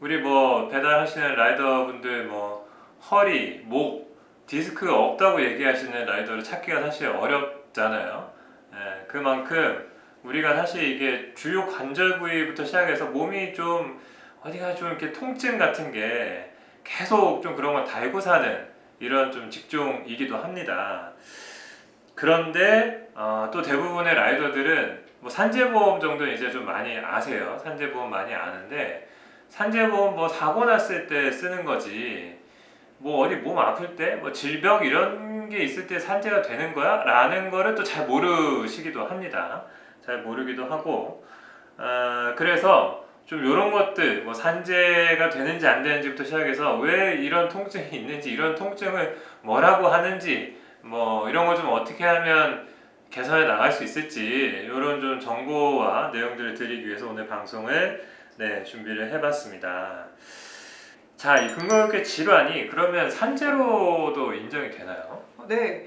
우리 뭐 배달하시는 라이더분들 뭐 허리, 목, 디스크가 없다고 얘기하시는 라이더를 찾기가 사실 어렵잖아요. 그만큼 우리가 사실 이게 주요 관절 부위부터 시작해서 몸이 좀 어디가 좀 이렇게 통증 같은 게 계속 좀 그런 걸 달고 사는 이런 좀 직종이기도 합니다. 그런데 또 대부분의 라이더들은 뭐 산재보험 정도 이제 좀 많이 아세요. 산재보험 많이 아는데 산재보험 뭐 사고 났을 때 쓰는 거지. 뭐 어디 몸 아플 때, 뭐 질병 이런 게 있을 때 산재가 되는 거야? 라는 거를 또 잘 모르시기도 합니다. 잘 모르기도 하고, 그래서 좀 이런 것들, 뭐 산재가 되는지 안 되는지부터 시작해서 왜 이런 통증이 있는지, 이런 통증을 뭐라고 하는지, 뭐 이런 거 좀 어떻게 하면 개선해 나갈 수 있을지, 이런 좀 정보와 내용들을 드리기 위해서 오늘 방송을 준비를 해봤습니다. 자, 이 근골격 질환이 그러면 산재로도 인정이 되나요? 네,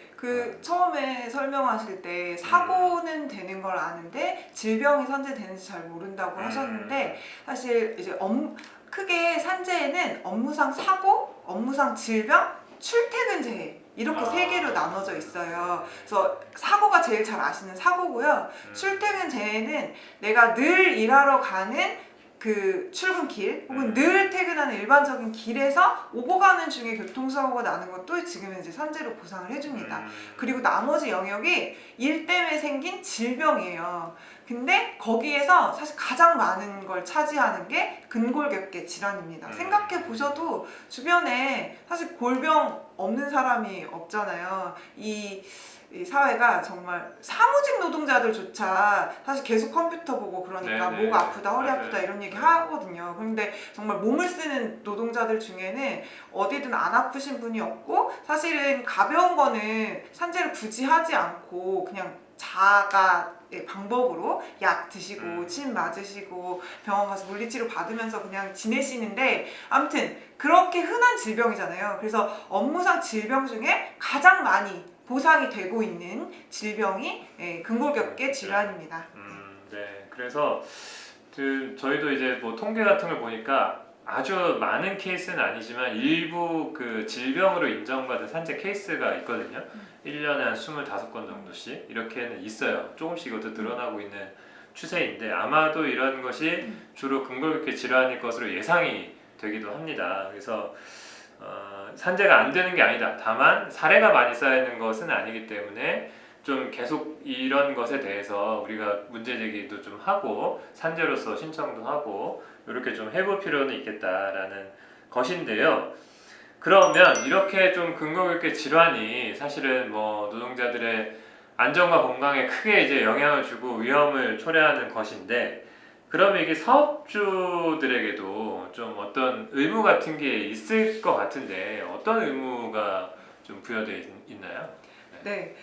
처음에 설명하실 때 사고는 되는 걸 아는데 질병이 산재되는지 잘 모른다고 하셨는데 사실 이제 크게 산재에는 업무상 사고, 업무상 질병, 출퇴근 재해 이렇게 세 개로 나눠져 있어요. 그래서 사고가 제일 잘 아시는 사고고요. 출퇴근 재해는 내가 늘 일하러 가는 그 출근길 혹은 늘 퇴근하는 일반적인 길에서 오고 가는 중에 교통사고가 나는 것도 지금은 이제 산재로 보상을 해줍니다. 그리고 나머지 영역이 일 때문에 생긴 질병이에요. 근데 거기에서 사실 가장 많은 걸 차지하는 게 근골격계 질환입니다. 생각해 보셔도 주변에 사실 골병 없는 사람이 없잖아요. 이 사회가 정말 사무직 노동자들조차 사실 계속 컴퓨터 보고 그러니까 네네. 목 아프다 허리 맞아요. 아프다 이런 얘기 하거든요. 그런데 정말 몸을 쓰는 노동자들 중에는 어디든 안 아프신 분이 없고 사실은 가벼운 거는 산재를 굳이 하지 않고 그냥 자가의 방법으로 약 드시고 침 맞으시고 병원 가서 물리치료 받으면서 그냥 지내시는데 아무튼 그렇게 흔한 질병이잖아요. 그래서 업무상 질병 중에 가장 많이 보상이 되고 있는 질병이 근골격계 질환입니다. 네. 그래서 저희도 이제 뭐 통계 같은 걸 보니까 아주 많은 케이스는 아니지만 일부 그 질병으로 인정받은 산재 케이스가 있거든요. 1년에 한 25건 정도씩 이렇게는 있어요. 조금씩 이것도 늘어나고 있는 추세인데 아마도 이런 것이 주로 근골격계 질환일 것으로 예상이 되기도 합니다. 그래서 산재가 안 되는 게 아니다. 다만 사례가 많이 쌓이는 것은 아니기 때문에 좀 계속 이런 것에 대해서 우리가 문제 제기도 좀 하고 산재로서 신청도 하고 이렇게 좀 해볼 필요는 있겠다라는 것인데요. 그러면 이렇게 좀 근골격계 질환이 사실은 뭐 노동자들의 안전과 건강에 크게 이제 영향을 주고 위험을 초래하는 것인데 그러면 이게 사업주들에게도 좀 어떤 의무 같은 게 있을 것 같은데 어떤 의무가 좀 부여되어 있나요? 네.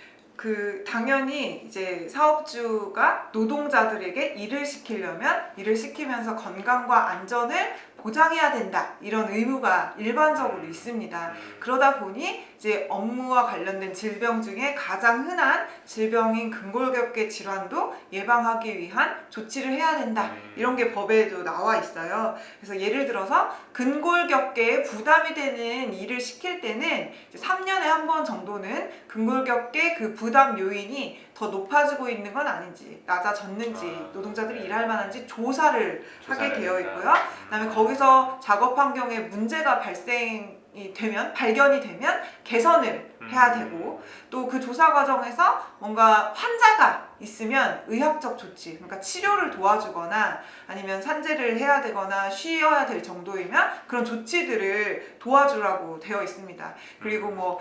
당연히 이제 사업주가 노동자들에게 일을 시키려면 일을 시키면서 건강과 안전을 보장해야 된다. 이런 의무가 일반적으로 있습니다. 그러다 보니 이제 업무와 관련된 질병 중에 가장 흔한 질병인 근골격계 질환도 예방하기 위한 조치를 해야 된다. 이런 게 법에도 나와 있어요. 그래서 예를 들어서 근골격계에 부담이 되는 일을 시킬 때는 3년에 한 번 정도는 근골격계 그 부담 요인이 더 높아지고 있는 건 아닌지 낮아졌는지 노동자들이 일할 만한지 조사를 하게 되어 있고요. 그다음에 거기서 작업 환경에 문제가 발견이 되면 개선을 해야 되고 또 그 조사 과정에서 뭔가 환자가 있으면 의학적 조치, 그러니까 치료를 도와주거나 아니면 산재를 해야 되거나 쉬어야 될 정도이면 그런 조치들을 도와주라고 되어 있습니다. 그리고 뭐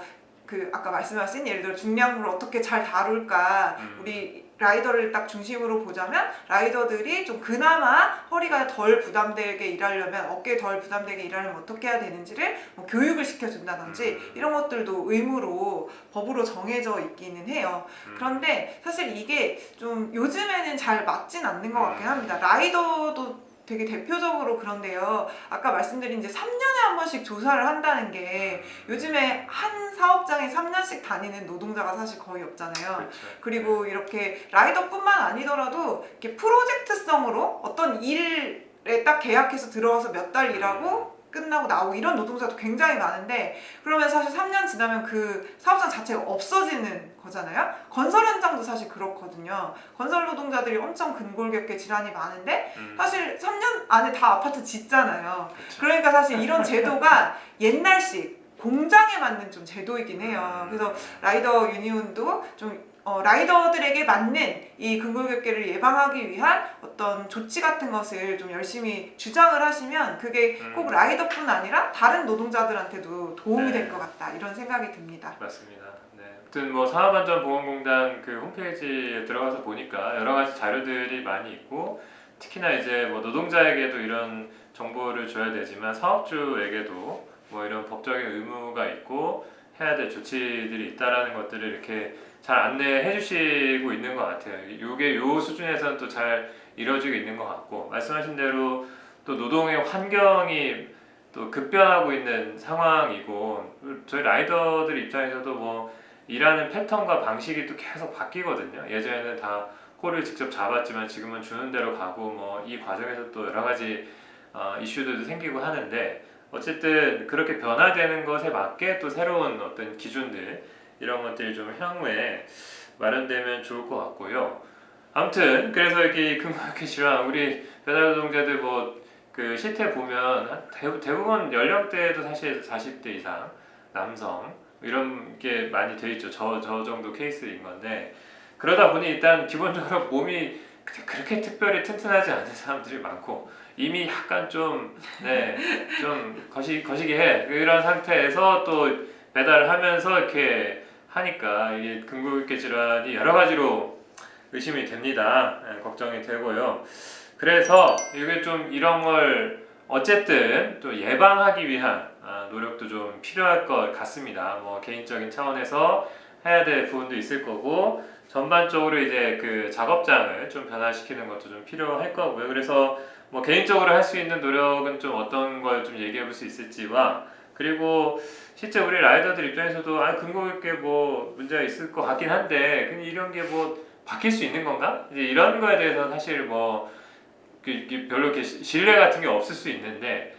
아까 말씀하신 예를 들어 중량물을 어떻게 잘 다룰까 우리 라이더를 딱 중심으로 보자면 라이더들이 좀 그나마 허리가 덜 부담되게 일하려면 어깨에 덜 부담되게 일하려면 어떻게 해야 되는지를 뭐 교육을 시켜준다든지 이런 것들도 의무로 법으로 정해져 있기는 해요. 그런데 사실 이게 좀 요즘에는 잘 맞진 않는 것 같긴 합니다. 라이더도 되게 대표적으로 그런데요. 아까 말씀드린 이제 3년에 한 번씩 조사를 한다는 게 요즘에 한 사업장에 3년씩 다니는 노동자가 사실 거의 없잖아요. 그렇죠. 그리고 이렇게 라이더뿐만 아니더라도 이렇게 프로젝트성으로 어떤 일 딱 계약해서 들어와서 몇 달 일하고 끝나고 나오고 이런 노동자도 굉장히 많은데 그러면 사실 3년 지나면 그 사업장 자체가 없어지는 거잖아요. 건설 현장도 사실 그렇거든요. 건설 노동자들이 엄청 근골격계 질환이 많은데 사실 3년 안에 다 아파트 짓잖아요. 그렇죠. 그러니까 사실 이런 제도가 옛날식 공장에 맞는 좀 제도이긴 해요. 그래서 라이더 유니온도 좀 라이더들에게 맞는 이 근골격계를 예방하기 위한 어떤 조치 같은 것을 좀 열심히 주장을 하시면 그게 꼭 라이더뿐 아니라 다른 노동자들한테도 도움이 네. 될 것 같다 이런 생각이 듭니다. 맞습니다. 네. 아무튼 뭐 산업안전보건공단 그 홈페이지에 들어가서 보니까 여러 가지 자료들이 많이 있고 특히나 이제 뭐 노동자에게도 이런 정보를 줘야 되지만 사업주에게도 뭐 이런 법적인 의무가 있고 해야 될 조치들이 있다라는 것들을 이렇게 잘 안내해 주시고 있는 것 같아요. 이게 요 수준에서는 또 잘 이루어지고 있는 것 같고 말씀하신 대로 또 노동의 환경이 또 급변하고 있는 상황이고 저희 라이더들 입장에서도 뭐 일하는 패턴과 방식이 또 계속 바뀌거든요. 예전에는 다 콜을 직접 잡았지만 지금은 주는 대로 가고 뭐 이 과정에서 또 여러 가지 이슈들도 생기고 하는데 어쨌든 그렇게 변화되는 것에 맞게 또 새로운 어떤 기준들 이런 것들이 좀 향후에 마련되면 좋을 것 같고요. 아무튼 그래서 이렇게 근육계 질환 우리 배달 노동자들 뭐 그 실태 보면 대부분 연령대도 사실 40대 이상 남성 이런 게 많이 돼 있죠. 저 정도 케이스인 건데 그러다 보니 일단 기본적으로 몸이 그렇게 특별히 튼튼하지 않은 사람들이 많고 이미 약간 좀 거시기해 이런 상태에서 또 배달을 하면서 이렇게 하니까 이게 근육계 질환이 여러 가지로 의심이 됩니다. 걱정이 되고요. 그래서 이게 좀 이런 걸 어쨌든 또 예방하기 위한 노력도 좀 필요할 것 같습니다. 뭐 개인적인 차원에서 해야 될 부분도 있을 거고 전반적으로 이제 그 작업장을 좀 변화시키는 것도 좀 필요할 거고요. 그래서 뭐 개인적으로 할 수 있는 노력은 좀 어떤 걸 좀 얘기해 볼 수 있을지와 그리고 실제 우리 라이더들 입장에서도 근거있게 뭐 문제가 있을 것 같긴 한데 근데 이런 게 뭐 바뀔 수 있는 건가? 이제 이런 거에 대해서 사실 뭐 별로 이렇게 신뢰 같은 게 없을 수 있는데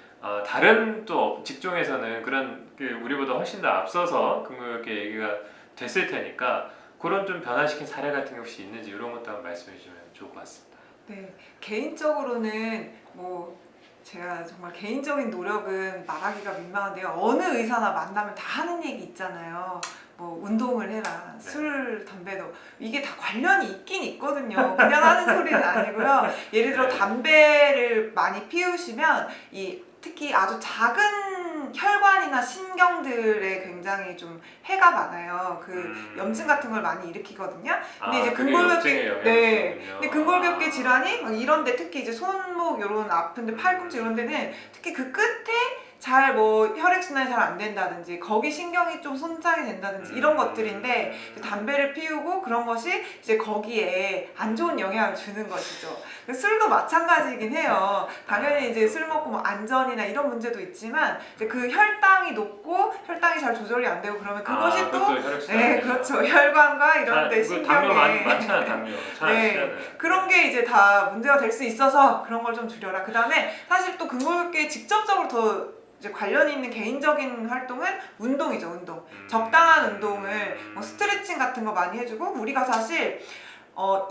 다른 또 직종에서는 그런 우리보다 훨씬 더 앞서서 근거있게 얘기가 됐을 테니까 그런 좀 변화시킨 사례 같은 게 혹시 있는지 이런 것도 한번 말씀해 주시면 좋을 것 같습니다. 네, 개인적으로는 뭐 제가 정말 개인적인 노력은 말하기가 민망한데요. 어느 의사나 만나면 다 하는 얘기 있잖아요. 뭐 운동을 해라, 술, 담배도 이게 다 관련이 있긴 있거든요. 그냥 하는 소리는 아니고요. 예를 들어 담배를 많이 피우시면 특히 아주 작은 혈관이나 신경들에 굉장히 좀 해가 많아요. 그 염증 같은 걸 많이 일으키거든요. 근데 이제 근데 근골격계 질환이 막 이런데 특히 이제 손목 이런 아픈데 팔꿈치 이런 데는 특히 그 끝에 잘 뭐 혈액순환이 잘 안 된다든지 거기 신경이 좀 손상이 된다든지 이런 것들인데 담배를 피우고 그런 것이 이제 거기에 안 좋은 영향을 주는 것이죠. 술도 마찬가지이긴 해요. 당연히 이제 술 먹고 뭐 안전이나 이런 문제도 있지만 이제 그 혈당이 높고 혈당이 잘 조절이 안 되고 그러면 그것이 또 그렇죠. 혈관과 이런 데 신경에 당뇨 많잖아 당뇨. 그런 게 이제 다 문제가 될 수 있어서 그런 걸 좀 줄여라. 그 다음에 사실 또 근골격계에 직접적으로 더 이제 관련이 있는 개인적인 활동은 운동이죠. 운동. 적당한 운동을 뭐 스트레칭 같은 거 많이 해주고 우리가 사실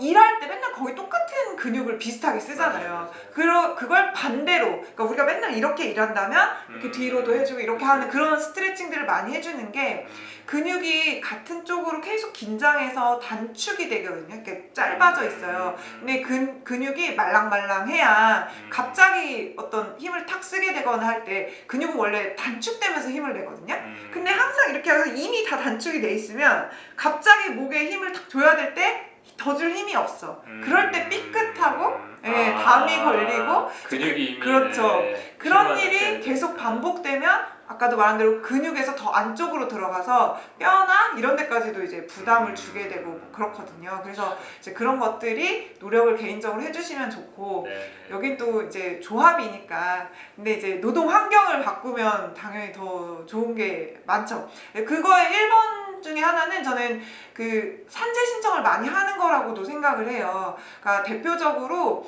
일할 때 맨날 거의 똑같은 근육을 비슷하게 쓰잖아요. 그걸 반대로, 그러니까 우리가 맨날 이렇게 일한다면 이렇게 뒤로도 해주고 이렇게 하는 그런 스트레칭들을 많이 해주는 게 근육이 같은 쪽으로 계속 긴장해서 단축이 되거든요. 이렇게 짧아져 있어요. 근데 근육이 말랑말랑해야 갑자기 어떤 힘을 탁 쓰게 되거나 할 때 근육은 원래 단축되면서 힘을 내거든요. 근데 항상 이렇게 해서 이미 다 단축이 돼 있으면 갑자기 목에 힘을 탁 줘야 될 때 더 줄 힘이 없어. 그럴 때 삐끗하고 담이 걸리고 근육이 그렇죠. 그런 일이 계속 반복되면 아까도 말한 대로 근육에서 더 안쪽으로 들어가서 뼈나 이런 데까지도 이제 부담을 주게 되고 그렇거든요. 그래서 이제 그런 것들이 노력을 개인적으로 해주시면 좋고 여긴 또 이제 조합이니까 근데 이제 노동 환경을 바꾸면 당연히 더 좋은 게 많죠. 그거의 1번 중에 하나는 저는 그 산재 신청을 많이 하는 거라고도 생각을 해요. 그러니까 대표적으로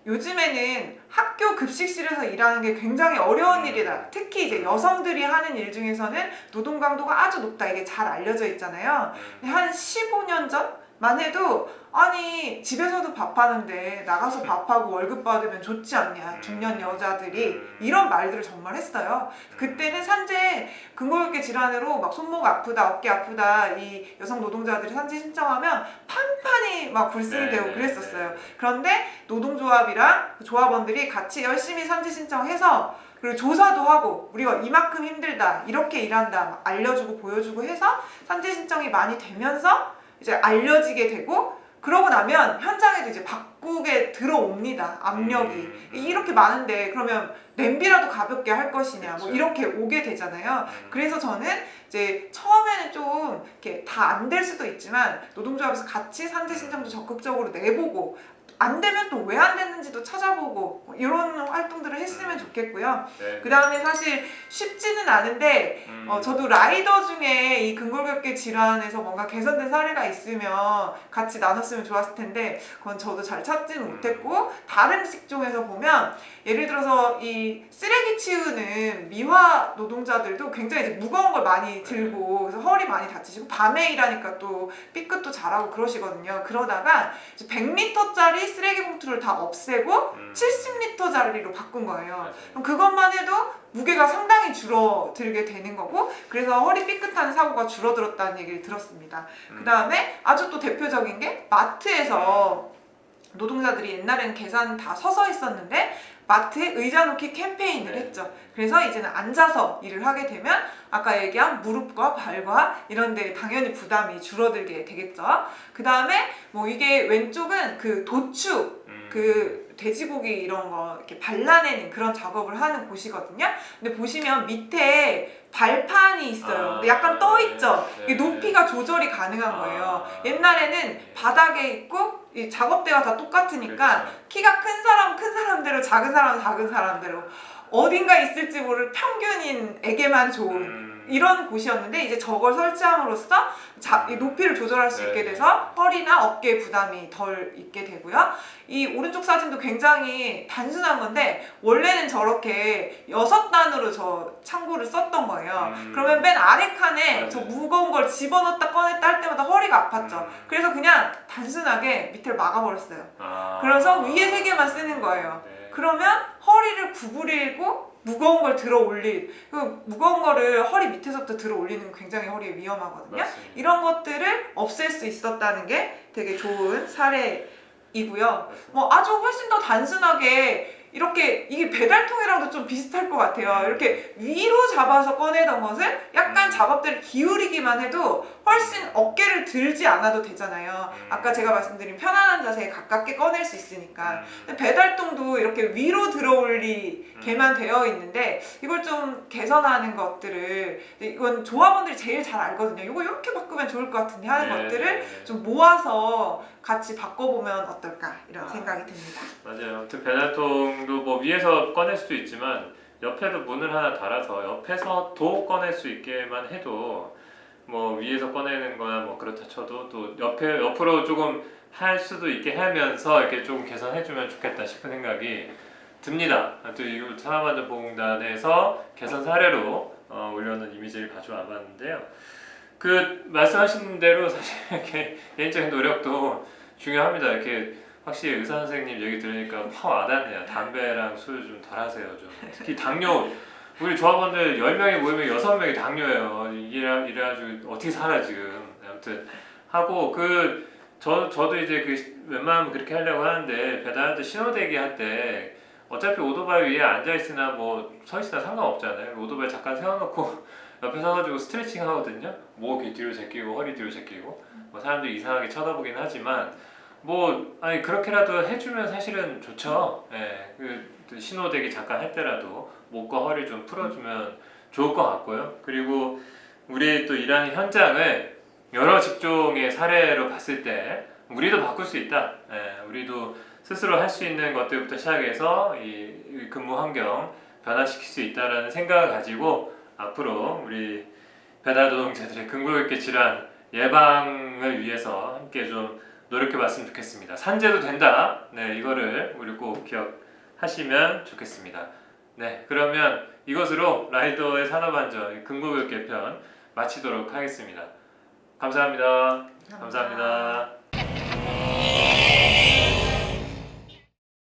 요즘에는 학교 급식실에서 일하는 게 굉장히 어려운 일이다. 특히 이제 여성들이 하는 일 중에서는 노동 강도가 아주 높다. 이게 잘 알려져 있잖아요. 근데 한 15년 전만 해도 아니 집에서도 밥하는데 나가서 밥하고 월급 받으면 좋지 않냐 중년 여자들이 이런 말들을 정말 했어요. 그때는 산재 근골격 질환으로 막 손목 아프다 어깨 아프다 이 여성 노동자들이 산재 신청하면 판판이 막 불승이 되고 그랬었어요. 그런데 노동조합이랑 조합원들이 같이 열심히 산재 신청해서 그리고 조사도 하고 우리가 이만큼 힘들다 이렇게 일한다 막 알려주고 보여주고 해서 산재 신청이 많이 되면서 이제 알려지게 되고 그러고 나면 현장에도 이제 바꾸게 들어옵니다. 압력이 이렇게 많은데 그러면 냄비라도 가볍게 할 것이냐 뭐 이렇게 오게 되잖아요. 그래서 저는 이제 처음에는 좀 이렇게 다 안 될 수도 있지만 노동조합에서 같이 산재 신청도 적극적으로 내보고 안 되면 또 왜 안 됐는지도 찾아보고 뭐 이런 활동들을 했으면 좋겠고요. 네. 그 다음에 사실 쉽지는 않은데 저도 라이더 중에 이 근골격계 질환에서 뭔가 개선된 사례가 있으면 같이 나눴으면 좋았을 텐데 그건 저도 잘 찾지는 못했고 다른 직종에서 보면 예를 들어서 이 쓰레기 치우는 미화 노동자들도 굉장히 이제 무거운 걸 많이 들고 그래서 허리 많이 다치시고 밤에 일하니까 또 삐끗도 잘하고 그러시거든요. 그러다가 이제 100리터짜리 쓰레기 봉투를 다 없애고 70리터짜리로 바꾼 거예요. 그럼 그것만 해도 무게가 상당히 줄어들게 되는 거고 그래서 허리 삐끗하는 사고가 줄어들었다는 얘기를 들었습니다. 그 다음에 아주 또 대표적인 게 마트에서 노동자들이 옛날에는 계산 다 서서 했었는데 마트에 의자 놓기 캠페인을 했죠. 그래서 이제는 앉아서 일을 하게 되면 아까 얘기한 무릎과 발과 이런 데 당연히 부담이 줄어들게 되겠죠. 그 다음에 뭐 이게 왼쪽은 그 도축 그 돼지고기 이런 거 이렇게 발라내는 그런 작업을 하는 곳이거든요. 근데 보시면 밑에 발판이 있어요. 근데 약간 떠 있죠. 이게 높이가 조절이 가능한 거예요. 옛날에는 바닥에 있고 이 작업대가 다 똑같으니까 그렇죠. 키가 큰 사람은 큰 사람대로 작은 사람은 작은 사람대로 어딘가 있을지 모를 평균인에게만 좋은 이런 곳이었는데 이제 저걸 설치함으로써 이 높이를 조절할 수 있게 돼서 허리나 어깨 부담이 덜 있게 되고요. 이 오른쪽 사진도 굉장히 단순한 건데 원래는 저렇게 6단으로 저 창구를 썼던 거예요. 그러면 맨 아래 칸에 저 무거운 걸 집어넣었다 꺼냈다 할 때마다 허리가 아팠죠. 그래서 그냥 단순하게 밑을 막아버렸어요. 그래서 위에 3개만 쓰는 거예요. 그러면 허리를 구부리고 무거운 걸 들어 올릴 그 무거운 거를 허리 밑에서부터 들어 올리는 거 굉장히 허리에 위험하거든요. 맞습니다. 이런 것들을 없앨 수 있었다는 게 되게 좋은 사례이고요. 뭐 아주 훨씬 더 단순하게 이렇게 이게 배달통이랑도 좀 비슷할 것 같아요. 이렇게 위로 잡아서 꺼내던 것을 약간 작업대를 기울이기만 해도 훨씬 어깨를 들지 않아도 되잖아요. 아까 제가 말씀드린 편안한 자세에 가깝게 꺼낼 수 있으니까. 배달통도 이렇게 위로 들어 올리게만 되어 있는데 이걸 좀 개선하는 것들을 이건 조합원들이 제일 잘 알거든요. 이거 이렇게 바꾸면 좋을 것 같은데 하는 것들을 좀 모아서 같이 바꿔보면 어떨까 이런 생각이 듭니다. 맞아요. 아무튼 배달통도 뭐 위에서 꺼낼 수도 있지만 옆에도 문을 하나 달아서 옆에서도 꺼낼 수 있게만 해도 뭐 위에서 꺼내는 거나 뭐 그렇다 쳐도 또 옆으로 조금 할 수도 있게 하면서 이렇게 조금 개선해주면 좋겠다 싶은 생각이 듭니다. 또 이걸 산업안전보건단에서 개선 사례로 올려놓은 이미지를 가져와 봤는데요. 그 말씀하신 대로 사실 이렇게 개인적인 노력도 중요합니다. 이렇게 확실히 의사 선생님 얘기 들으니까 확 와닿네요. 담배랑 술 좀 덜 하세요. 좀. 특히 당뇨 우리 조합원들 10명이 모이면 6명이 당뇨예요. 이래가지고 어떻게 살아 지금. 아무튼 하고 저도 이제 웬만하면 그렇게 하려고 하는데 배달할 때 신호대기 할 때 어차피 오토바이 위에 앉아 있으나 뭐 서 있으나 상관없잖아요. 오토바이 잠깐 세워놓고 옆에 서가지고 스트레칭 하거든요. 목 뒤로 제끼고 허리 뒤로 제끼고 뭐 사람들이 이상하게 쳐다보긴 하지만 뭐 아니 그렇게라도 해주면 사실은 좋죠. 예, 그 신호대기 잠깐 할 때라도 목과 허리 좀 풀어주면 좋을 것 같고요. 그리고 우리 또 일하는 현장을 여러 직종의 사례로 봤을 때 우리도 바꿀 수 있다. 예, 우리도 스스로 할 수 있는 것들부터 시작해서 이 근무 환경 변화시킬 수 있다라는 생각을 가지고 앞으로 우리 배달 노동자들의 근골격계 질환 예방을 위해서 함께 좀 노력해봤으면 좋겠습니다. 산재도 된다. 네, 이거를 우리 꼭 기억하시면 좋겠습니다. 네, 그러면 이것으로 라이더의 산업안전 근거교육 개편 마치도록 하겠습니다. 감사합니다. 감사합니다.